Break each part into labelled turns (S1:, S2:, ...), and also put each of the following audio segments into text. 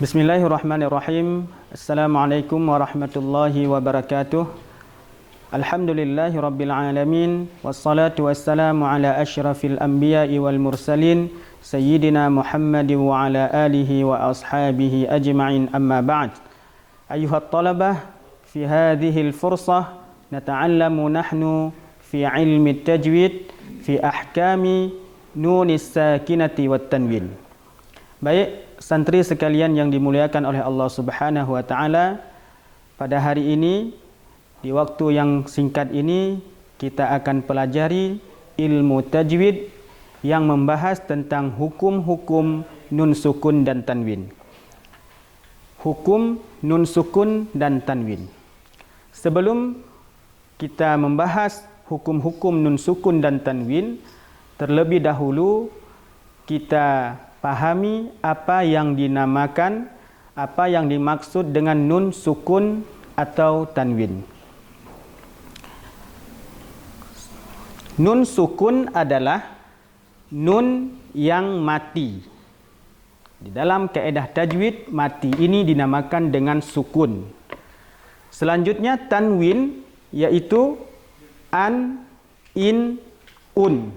S1: Bismillahirrahmanirrahim. Assalamualaikum warahmatullahi wabarakatuh. Alhamdulillahi rabbil alamin. Wassalatu wassalamu ala asyrafil anbiya'i wal mursalin Sayyidina Muhammadin wa ala alihi wa ashabihi ajma'in, amma ba'd. Ayuhat talabah, fi hadhil fursah nata'allamu nahnu fi ilmi tajwid fi ahkami nunis sakinati wat tanwin. Baik, santri sekalian yang dimuliakan oleh Allah Subhanahu wa taala, pada hari ini di waktu yang singkat ini kita akan pelajari ilmu tajwid yang membahas tentang hukum-hukum nun sukun dan tanwin. Hukum nun sukun dan tanwin. Sebelum kita membahas hukum-hukum nun sukun dan tanwin, terlebih dahulu kita pahami apa yang dinamakan, apa yang dimaksud dengan nun sukun atau tanwin. Nun sukun adalah nun yang mati. Di dalam kaedah tajwid, mati ini dinamakan dengan sukun. Selanjutnya tanwin, yaitu an, in, un.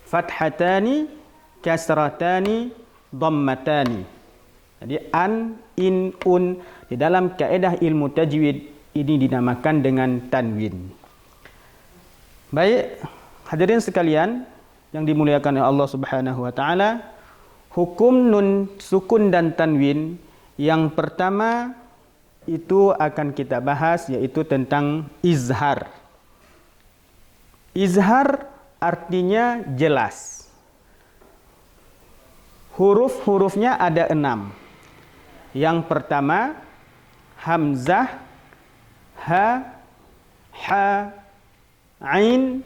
S1: Fathatani, kasratani, dhammatani. Jadi an, in, un di dalam kaedah ilmu tajwid ini dinamakan dengan tanwin. Baik, hadirin sekalian yang dimuliakan oleh Allah Subhanahu wa taala, hukum nun sukun dan tanwin yang pertama itu akan kita bahas, yaitu tentang izhar. Izhar artinya jelas. Huruf-hurufnya ada 6. Yang pertama hamzah, ha, ha, ain,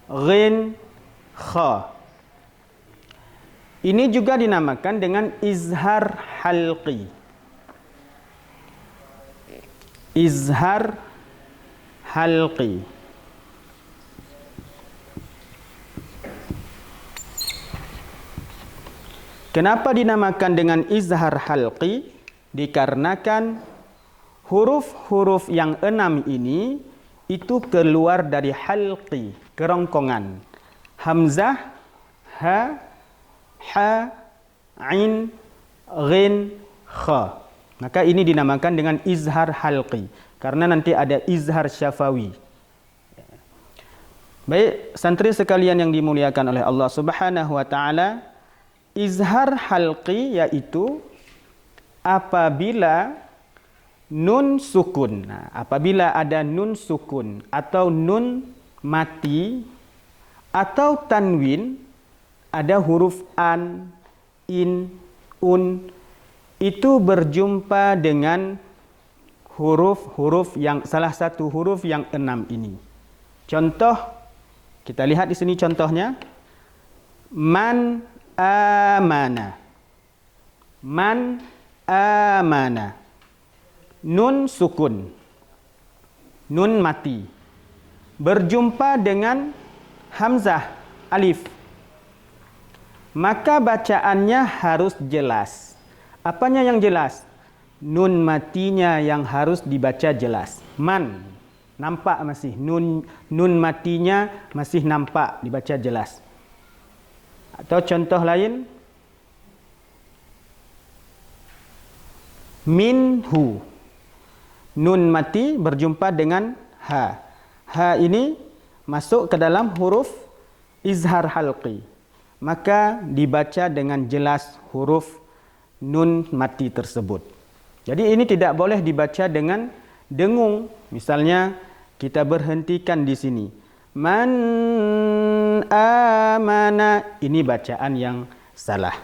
S1: ghin, kha. Ini juga dinamakan dengan izhar halqi. Izhar halqi. Kenapa dinamakan dengan izhar halqi? Dikarenakan huruf-huruf yang 6 ini itu keluar dari halqi, kerongkongan. Hamzah, ha, ha, ain, ghin, kha. Maka ini dinamakan dengan izhar halqi, karena nanti ada izhar syafawi. Baik, santri sekalian yang dimuliakan oleh Allah Subhanahu wa taala, izhar halqi yaitu apabila nun sukun. Nah, apabila ada nun sukun atau nun mati atau tanwin, ada huruf an, in, un, itu berjumpa dengan huruf-huruf yang salah satu huruf yang 6 ini. Contoh, kita lihat di sini contohnya. Man amana. Man amana. Nun sukun, nun mati, berjumpa dengan hamzah, alif. Maka bacaannya harus jelas. Apanya yang jelas? Nun matinya yang harus dibaca jelas. Man, nampak masih. Nun matinya masih nampak, dibaca jelas. Atau contoh lain, minhu. Nun mati berjumpa dengan ha. Ha ini masuk ke dalam huruf izhar halqi. Maka dibaca dengan jelas huruf nun mati tersebut. Jadi ini tidak boleh dibaca dengan dengung. Misalnya kita berhentikan di sini. Man amana. Ini bacaan yang salah.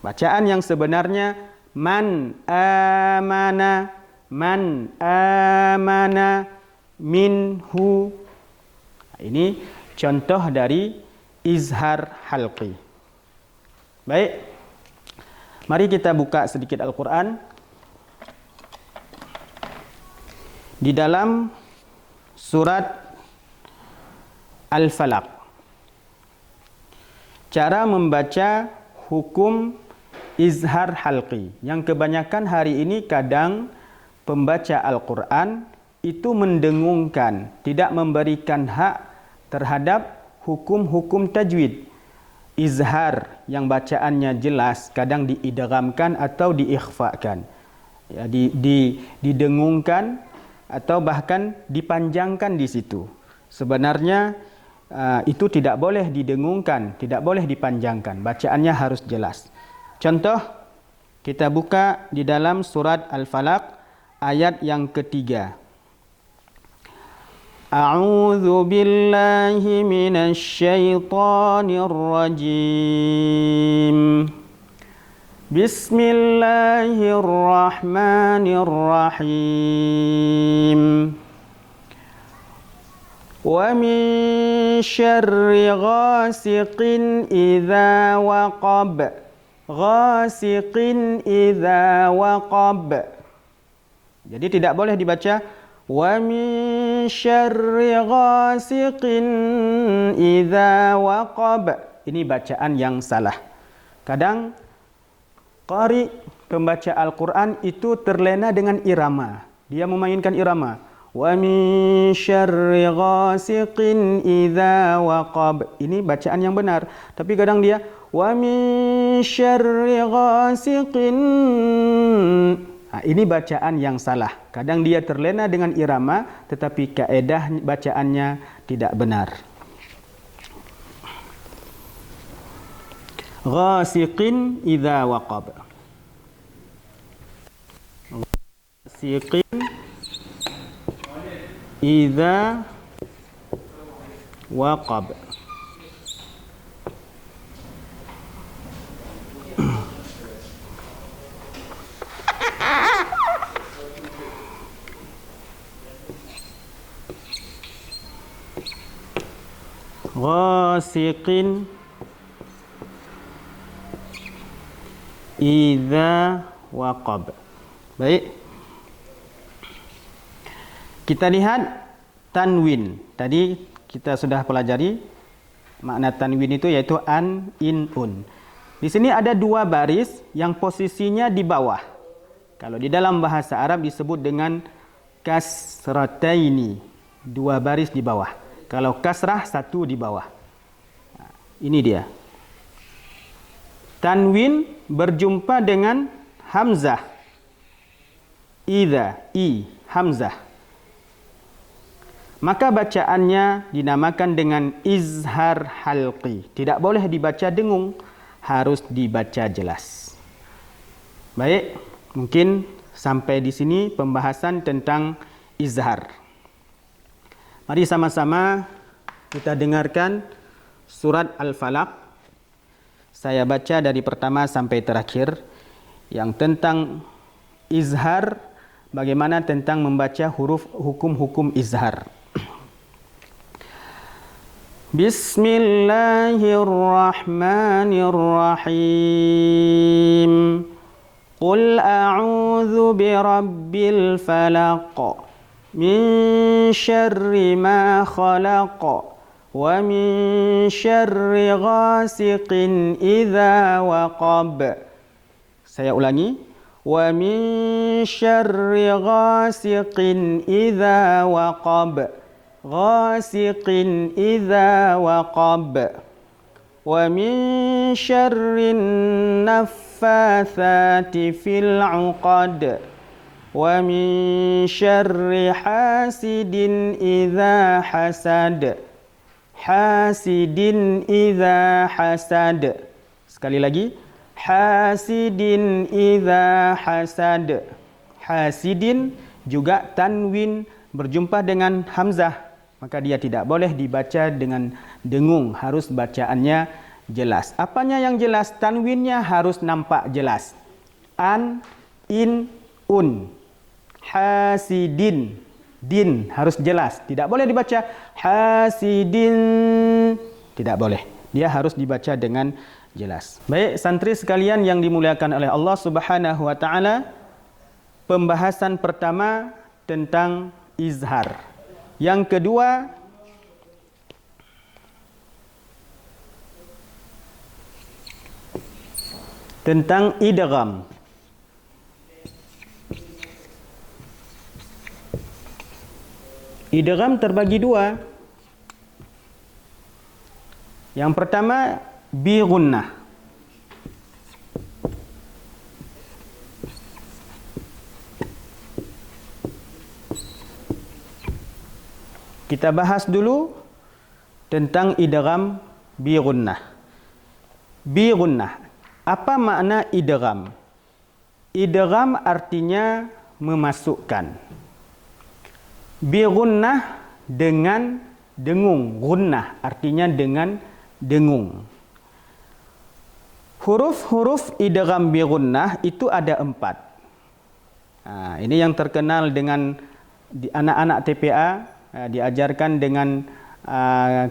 S1: Bacaan yang sebenarnya man amana, man amana minhu. Ini contoh dari izhar halqi. Baik, mari kita buka sedikit Al-Quran. Di dalam surat Al-Falaq, cara membaca hukum izhar halqi. Yang kebanyakan hari ini kadang pembaca Al-Quran itu mendengungkan, tidak memberikan hak terhadap hukum-hukum tajwid. Izhar yang bacaannya jelas kadang diidghamkan atau diikhfakan, ya, didengungkan atau bahkan dipanjangkan di situ. Sebenarnya itu tidak boleh didengungkan, tidak boleh dipanjangkan. Bacaannya harus jelas. Contoh, kita buka di dalam surat Al-Falaq ayat yang ketiga. A'udzu billahi minasy syaithanir rajim. Bismillahirrahmanirrahim. Wa min syarri ghasiqin idza waqab. Ghasiqin idza waqab. Jadi tidak boleh dibaca wa min syarri ghasiqin idza waqab. Ini bacaan yang salah. Kadang qari pembaca Al-Quran itu terlena dengan irama. Dia memainkan irama. Wa min syarri ghasiqin idza waqab. Ini bacaan yang benar. Tapi kadang dia wa min syarri ghasiqin. Ini bacaan yang salah. Kadang dia terlena dengan irama, tetapi kaedah bacaannya tidak benar. Ghasiqin idza waqab. Ghasiqin idza waqab. Ghasiqin idza waqab. Baik. Kita lihat tanwin. Tadi kita sudah pelajari makna tanwin itu yaitu an, in, un. Di sini ada dua baris yang posisinya di bawah. Kalau di dalam bahasa Arab disebut dengan kasrataini. Dua baris di bawah. Kalau kasrah satu di bawah. Ini dia. Tanwin berjumpa dengan hamzah. Idza, i, hamzah. Maka bacaannya dinamakan dengan izhar halqi. Tidak boleh dibaca dengung, harus dibaca jelas. Baik, mungkin sampai di sini pembahasan tentang izhar. Mari sama-sama kita dengarkan surat Al-Falaq. Saya baca dari pertama sampai terakhir yang tentang izhar, bagaimana tentang membaca huruf hukum-hukum izhar. Bismillahirrahmanirrahim. Qul a'udzu birabbil falaq. Min syarri ma khalaq wa min syarri ghasiqin idza waqab. Saya ulangi. Wa min syarri ghasiqin idza waqab. Ghasiqin idza waqab. Wa min syarri naffatsati fil 'uqad. Wa min syarri hasidin idza hasad. Hasidin idza hasad. Sekali lagi. Hasidin idza hasad. Hasidin juga tanwin berjumpa dengan hamzah. Maka dia tidak boleh dibaca dengan dengung. Harus bacaannya jelas. Apanya yang jelas? Tanwinnya harus nampak jelas. An, in, un. Hasidin, din harus jelas. Tidak boleh dibaca hasidin. Tidak boleh. Dia harus dibaca dengan jelas. Baik, santri sekalian yang dimuliakan oleh Allah Subhanahu wa taala, pembahasan pertama tentang izhar. Yang kedua, tentang idgham. Idgham terbagi dua. Yang pertama bi gunnah. Kita bahas dulu tentang idgham bi gunnah. Bi gunnah. Apa makna idgham? Idgham artinya memasukkan. Bi gunnah dengan dengung. Gunnah artinya dengan dengung. Huruf-huruf idgham bi gunnah itu ada 4. Ini yang terkenal dengan di anak-anak TPA, diajarkan dengan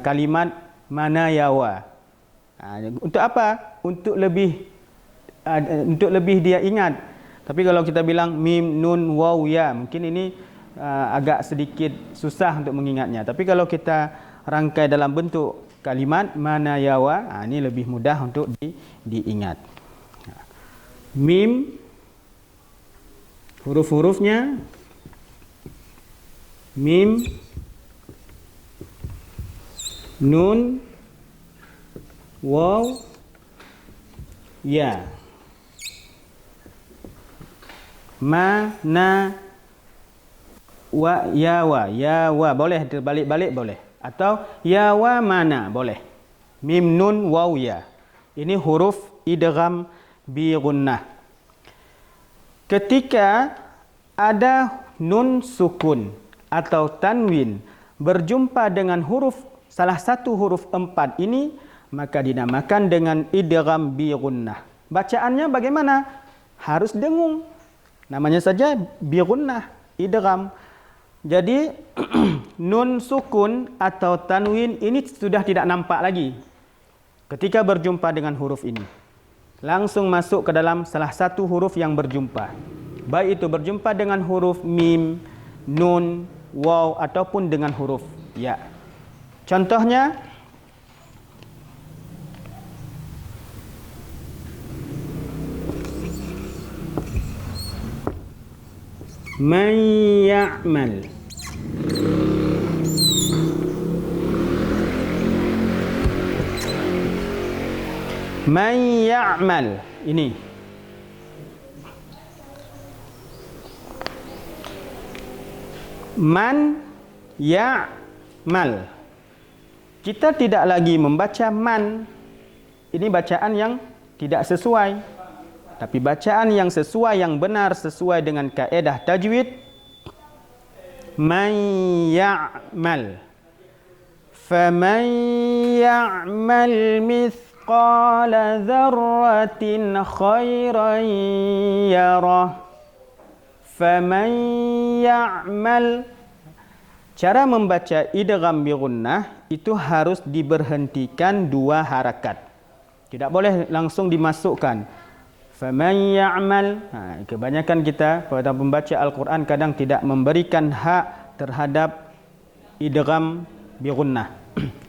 S1: kalimat mana yawa. Untuk apa? Untuk lebih dia ingat. Tapi kalau kita bilang mim, nun, waw, ya, mungkin ini agak sedikit susah untuk mengingatnya. Tapi kalau kita rangkai dalam bentuk kalimat mana yawa, ini lebih mudah untuk diingat. Mim, huruf-hurufnya mim, nun, waw, ya. Ma, na, wa, ya, wa. Ya, wa. Boleh terbalik-balik boleh. Atau ya, wa, mana. Boleh. Mim, nun, waw, ya. Ini huruf idgham bi gunnah. Ketika ada nun sukun atau tanwin berjumpa dengan huruf salah satu huruf 4 ini, maka dinamakan dengan idgham bi gunnah. Bacaannya bagaimana? Harus dengung. Namanya saja bi gunnah, idgham. Jadi nun sukun atau tanwin ini sudah tidak nampak lagi ketika berjumpa dengan huruf ini. Langsung masuk ke dalam salah satu huruf yang berjumpa. Baik itu berjumpa dengan huruf mim, nun, waw ataupun dengan huruf ya. Contohnya man ya'mal. Man ya'mal. Ini. Man ya'mal. Kita tidak lagi membaca man. Ini bacaan yang tidak sesuai. Tapi bacaan yang sesuai, yang benar sesuai dengan kaedah tajwid. Man ya'mal. Faman ya'mal mithqala dzarratin khairan yarah. Faman ya'mal. Cara membaca idgham bi gunnah itu harus diberhentikan 2 harakat. Tidak boleh langsung dimasukkan. Faman ya'mal. Kebanyakan kita pada membaca Al-Quran kadang tidak memberikan hak terhadap idgham bi gunnah.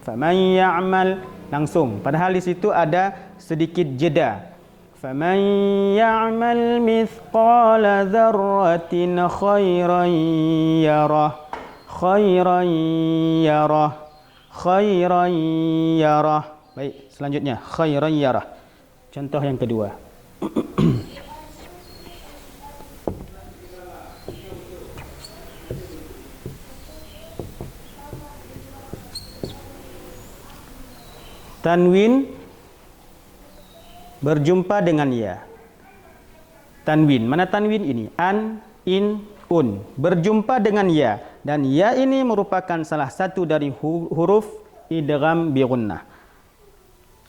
S1: Faman ya'mal langsung. Padahal di situ ada sedikit jeda. Faman ya'mal mithqala dzarratin khairan yarah. Khairan yarah. Khairan yarah. Baik, selanjutnya khairan yarah. Contoh yang kedua. Tanwin berjumpa dengan ya. Tanwin, mana tanwin ini? An, in, un. Berjumpa dengan ya. Dan ya ini merupakan salah satu dari huruf idgham bi gunnah.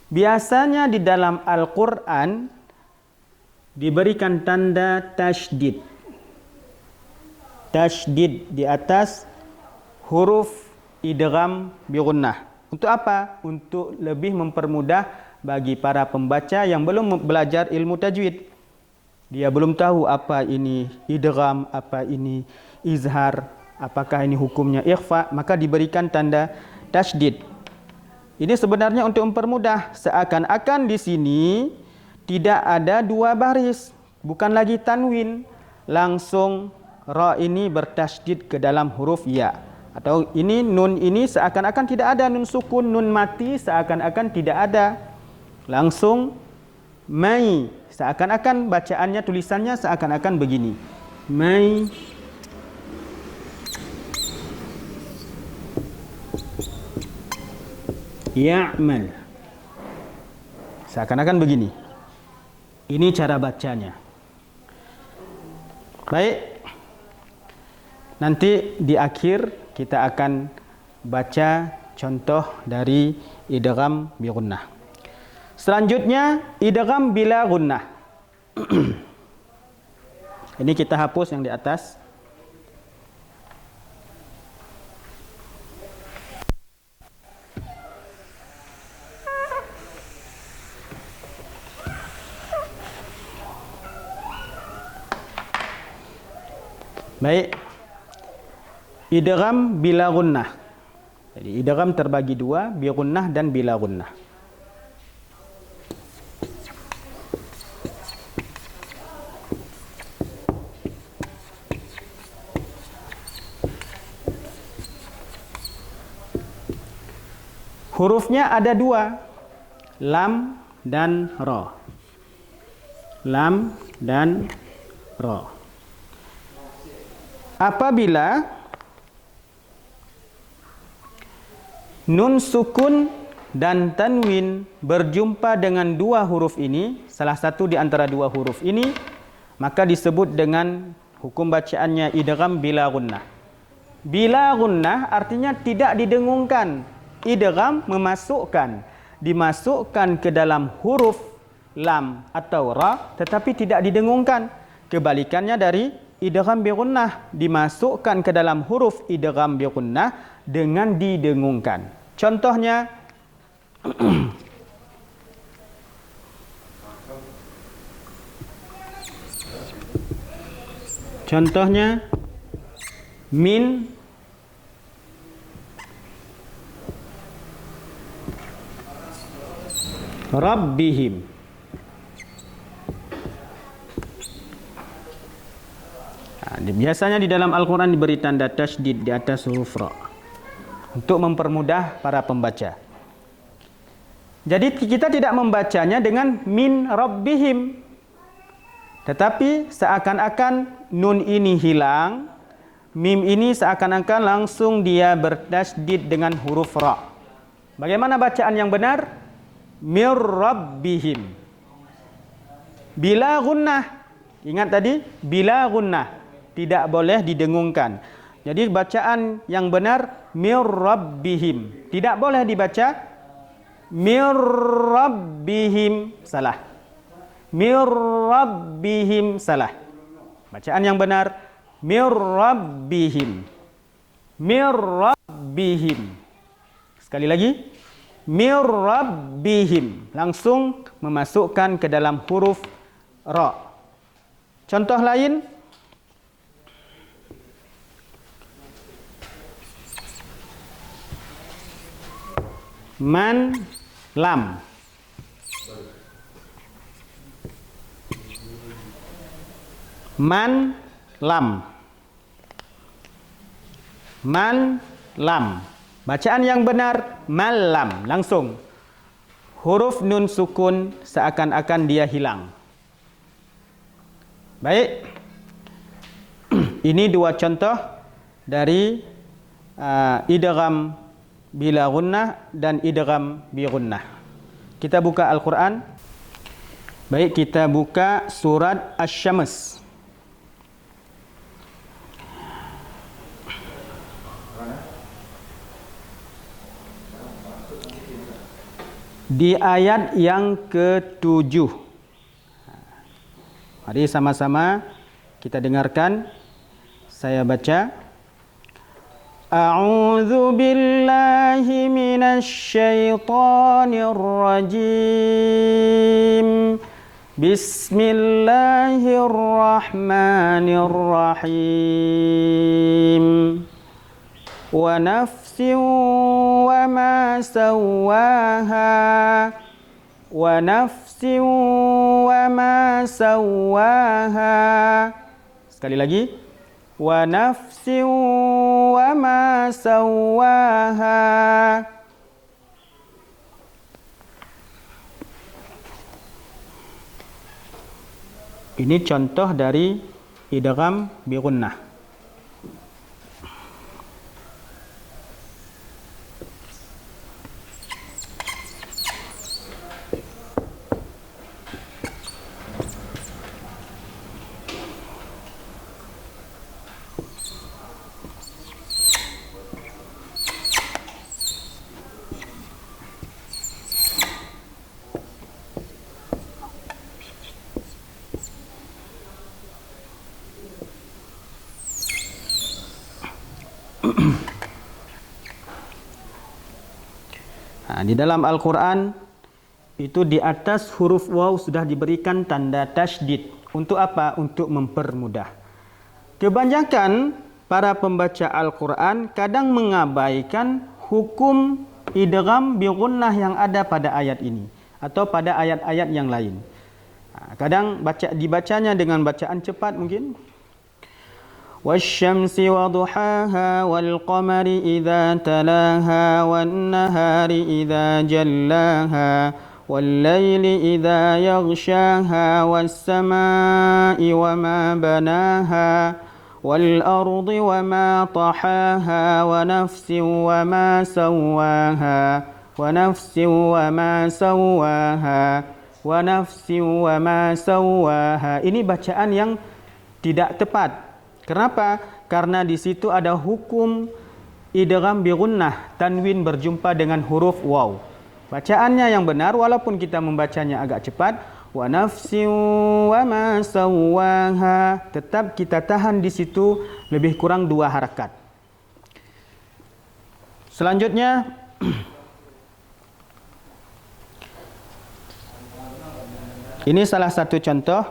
S1: Biasanya di dalam Al-Quran diberikan tanda tasydid. Tasydid di atas huruf idgham bi gunnah. Untuk apa? Untuk lebih mempermudah bagi para pembaca yang belum belajar ilmu tajwid. Dia belum tahu apa ini idgham, apa ini izhar, apakah ini hukumnya ikhfa, maka diberikan tanda tasydid. Ini sebenarnya untuk mempermudah, seakan-akan di sini tidak ada dua baris, bukan lagi tanwin. Langsung ra ini bertasydid ke dalam huruf ya. Atau ini nun ini seakan-akan tidak ada nun sukun, nun mati seakan-akan tidak ada. Langsung mai, seakan-akan bacaannya, tulisannya seakan-akan begini. Mai. Ya'mal. Seakan-akan begini. Ini cara bacanya. Baik. Nanti di akhir kita akan baca contoh dari idgham bi gunnah. Selanjutnya idgham bila gunnah. Ini kita hapus yang di atas. Baik. Idgham bila gunnah. Jadi idgham terbagi dua, bi gunnah dan bila gunnah. Hurufnya ada dua, lam dan ra. Lam dan ra. Apabila nun sukun dan tanwin berjumpa dengan dua huruf ini, salah satu di antara dua huruf ini, maka disebut dengan hukum bacaannya idgham bila gunnah. Bila gunnah artinya tidak didengungkan. Idgham memasukkan, dimasukkan ke dalam huruf lam atau ra, tetapi tidak didengungkan. Kebalikannya dari idgham bi gunnah, dimasukkan ke dalam huruf idgham bi gunnah dengan didengungkan. Contohnya contohnya min rabbihim. Biasanya di dalam Al-Quran diberi tanda tasydid di atas huruf ra untuk mempermudah para pembaca. Jadi kita tidak membacanya dengan min rabbihim, tetapi seakan-akan nun ini hilang, mim ini seakan-akan langsung dia bertasydid dengan huruf ra. Bagaimana bacaan yang benar? Mir rabbihim. Bila gunnah. Ingat tadi, bila gunnah. Tidak boleh didengungkan. Jadi bacaan yang benar mir rabbihim. Tidak boleh dibaca mir rabbihim, salah. Mir rabbihim, salah. Bacaan yang benar mir rabbihim. Mir rabbihim. Sekali lagi, mir rabbihim. Langsung memasukkan ke dalam huruf ra. Contoh lain, man lam. Man lam. Man lam. Bacaan yang benar malam, langsung huruf nun sukun seakan-akan dia hilang. Baik. Ini dua contoh dari idgham bila gunnah dan idgham bi gunnah. Kita buka Al-Quran. Baik, kita buka surat Asy-Syams. Di ayat yang ke-7. Mari sama-sama kita dengarkan. Saya baca. A'udzu billahi minasy syaithanir rajim. Bismillahirrahmanirrahim. Wa nafsin wa ma sawaha Wa nafsin wa ma sawwaha. Sekali lagi. Wa nafsin wa ma sawwaha. Ini contoh dari idgham bi gunnah. Di dalam Al-Quran itu di atas huruf waw sudah diberikan tanda tasydid. Untuk apa? Untuk mempermudah. Kebanyakan para pembaca Al-Quran kadang mengabaikan hukum idgham bi gunnah yang ada pada ayat ini atau pada ayat-ayat yang lain. Kadang dibacanya dengan bacaan cepat mungkin. والشمس وضحاها والقمر إذا تلاها والنهار إذا جلاها والليل إذا يغشاها والسماء وما بناها والأرض وما طحاها ونفس وما سواها ونفس وما سواها ونفس وما سواها. Ini bacaan yang tidak tepat. Kenapa? Karena di situ ada hukum idgham bi gunnah, tanwin berjumpa dengan huruf waw. Bacaannya yang benar walaupun kita membacanya agak cepat, wa nafsin wa ma sawwaha, tetap kita tahan di situ lebih kurang 2 harakat. Selanjutnya ini salah satu contoh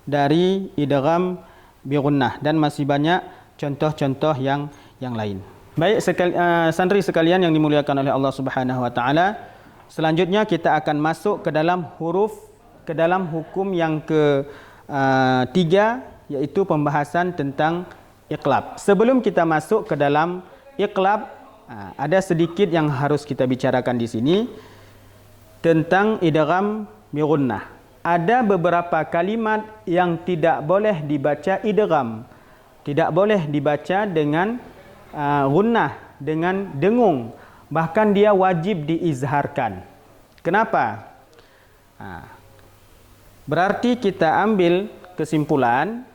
S1: dari idgham bi gunnah dan masih banyak contoh-contoh yang lain. Baik santri sekalian yang dimuliakan oleh Allah Subhanahu wa taala, selanjutnya kita akan masuk ke dalam hukum yang ketiga, yaitu pembahasan tentang iqlab. Sebelum kita masuk ke dalam iqlab, ada sedikit yang harus kita bicarakan di sini tentang idgham bi gunnah. Ada beberapa kalimat yang tidak boleh dibaca idgham, tidak boleh dibaca dengan gunnah, dengan dengung, bahkan dia wajib diizharkan. Kenapa? Berarti kita ambil kesimpulan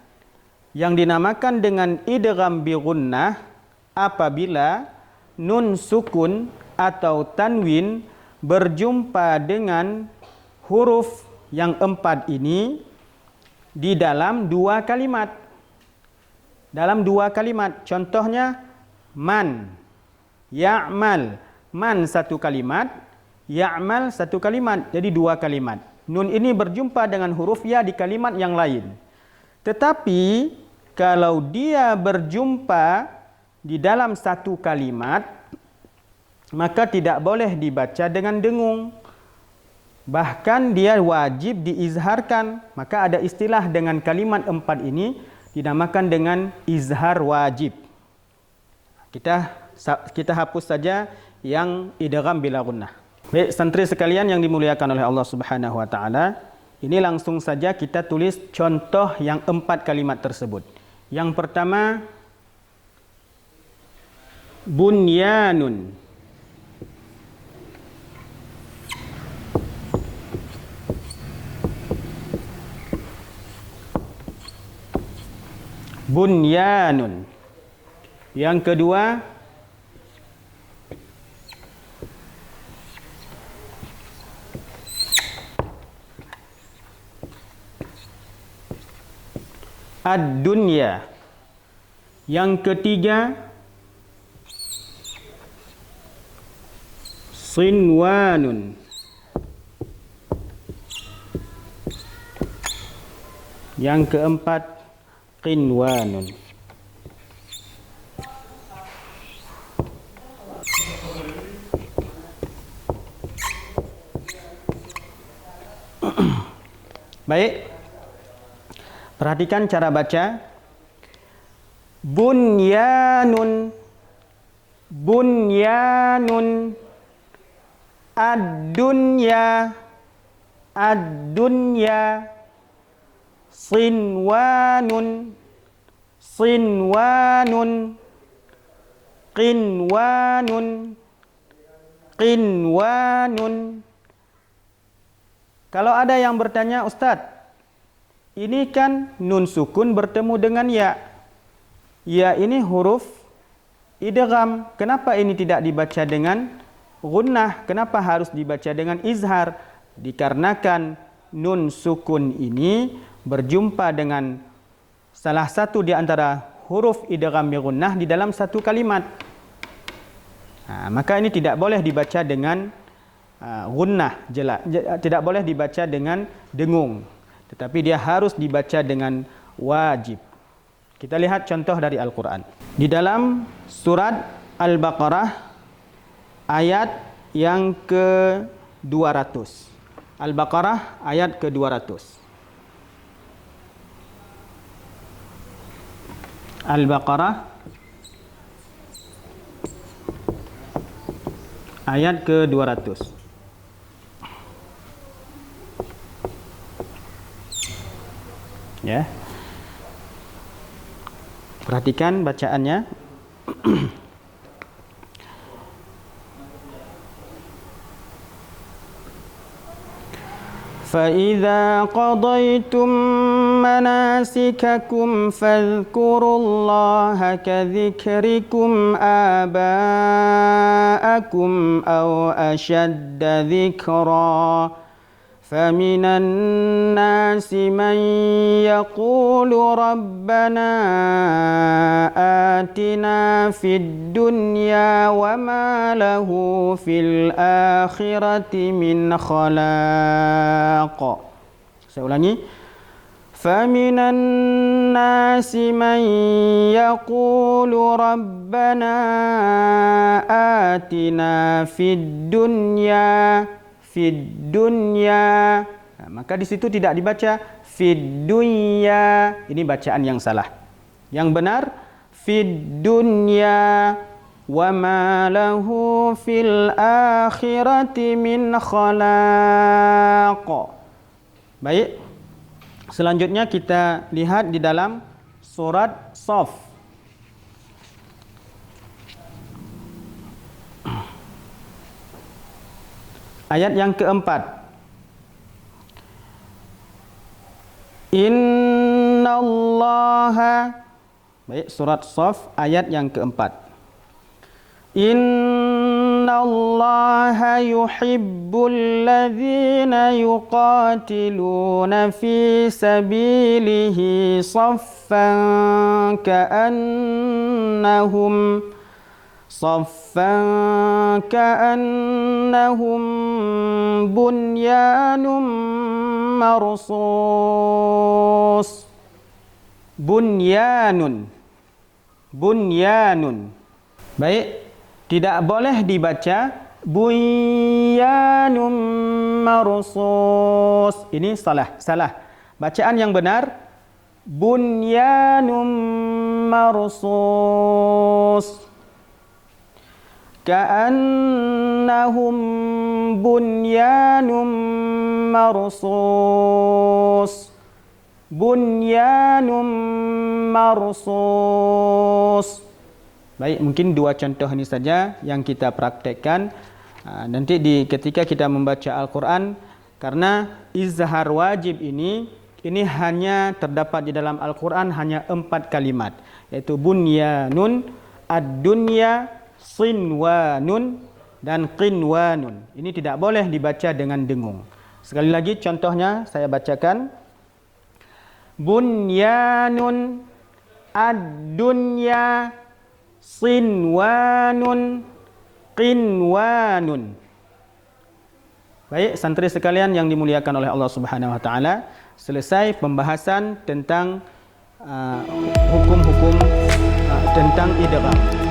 S1: yang dinamakan dengan idgham bi gunnah apabila nun sukun atau tanwin berjumpa dengan huruf yang 4 ini di dalam 2 kalimat. Dalam 2 kalimat. Contohnya man, ya'mal. Man 1 kalimat, ya'mal 1 kalimat. Jadi 2 kalimat. Nun ini berjumpa dengan huruf ya di kalimat yang lain. Tetapi kalau dia berjumpa di dalam 1 kalimat, maka tidak boleh dibaca dengan dengung. Bahkan dia wajib diizharkan. Maka ada istilah dengan kalimat 4 ini dinamakan dengan izhar wajib. Kita hapus saja yang idgham bila gunnah. Baik, santri sekalian yang dimuliakan oleh Allah Subhanahu wa taala, ini langsung saja kita tulis contoh yang 4 kalimat tersebut. Yang pertama, bunyanun. Bunyanun. Yang kedua, ad-dunya. Yang ketiga, sinwanun. Yang keempat, qinwanun. Baik. Perhatikan cara baca. Bunyanun, bunyanun. Ad-dunya, ad-dunya. Sinwanun, sinwanun. Qinwanun, qinwanun. Kalau ada yang bertanya, Ustadz, ini kan nun sukun bertemu dengan ya. Ya ini huruf idgham. Kenapa ini tidak dibaca dengan gunnah? Kenapa harus dibaca dengan izhar? Dikarenakan nun sukun ini berjumpa dengan salah satu di antara huruf idgham bi gunnah di dalam satu kalimat. Maka ini tidak boleh dibaca dengan gunnah, tidak boleh dibaca dengan dengung. Tetapi dia harus dibaca dengan wajib. Kita lihat contoh dari Al-Quran. Di dalam surat Al-Baqarah ayat yang ke-200. Al-Baqarah ayat ke-200. Al-Baqarah ayat ke-200. Ya. Perhatikan bacaannya. فَإِذَا قَضَيْتُم مَّنَاسِكَكُمْ فَاذْكُرُوا اللَّهَ كَذِكْرِكُمْ آبَاءَكُمْ أَوْ أَشَدَّ ذِكْرًا فَمِنَ النَّاسِ مَن يَقُولُ رَبَّنَا آتِنَا فِي الدُّنْيَا وَمَا لَهُ فِي الْآخِرَةِ مِنْ خَلَاقٍ. Saya ulangi. فَمِنَ النَّاسِ مَن يَقُولُ رَبَّنَا آتِنَا فِي الدُّنْيا fid dunya. Maka di situ tidak dibaca fid dunya. Ini bacaan yang salah. Yang benar fid dunya wa ma lahu fil akhirati min khalaq. Baik. Selanjutnya kita lihat di dalam surat Shaf. Ayat yang keempat. Innallaha. Baik, surat Shaf ayat yang keempat. Innallaha yuhibbul ladzina yuqatiluna fi sabilihi saffan ka'annahum bunyanun marsus. Bunyanun. Baik, tidak boleh dibaca bunyanun marsus. Ini salah. Bacaan yang benar bunyanun marsus. Ka'annahum bunyanun marsus. Bunyanun marsus. Baik, mungkin dua contoh ini saja yang kita praktekkan. Nanti ketika kita membaca Al-Quran, karena izhar wajib ini hanya terdapat di dalam Al-Quran hanya 4 kalimat, yaitu bunyanun, ad-dunya, sinwanun, dan qinwanun. Ini tidak boleh dibaca dengan dengung. Sekali lagi contohnya saya bacakan. Bunyanun, ad-dunya, sinwanun, qinwanun. Baik, santri sekalian yang dimuliakan oleh Allah Subhanahu wa taala, selesai pembahasan tentang hukum-hukum tentang idgham.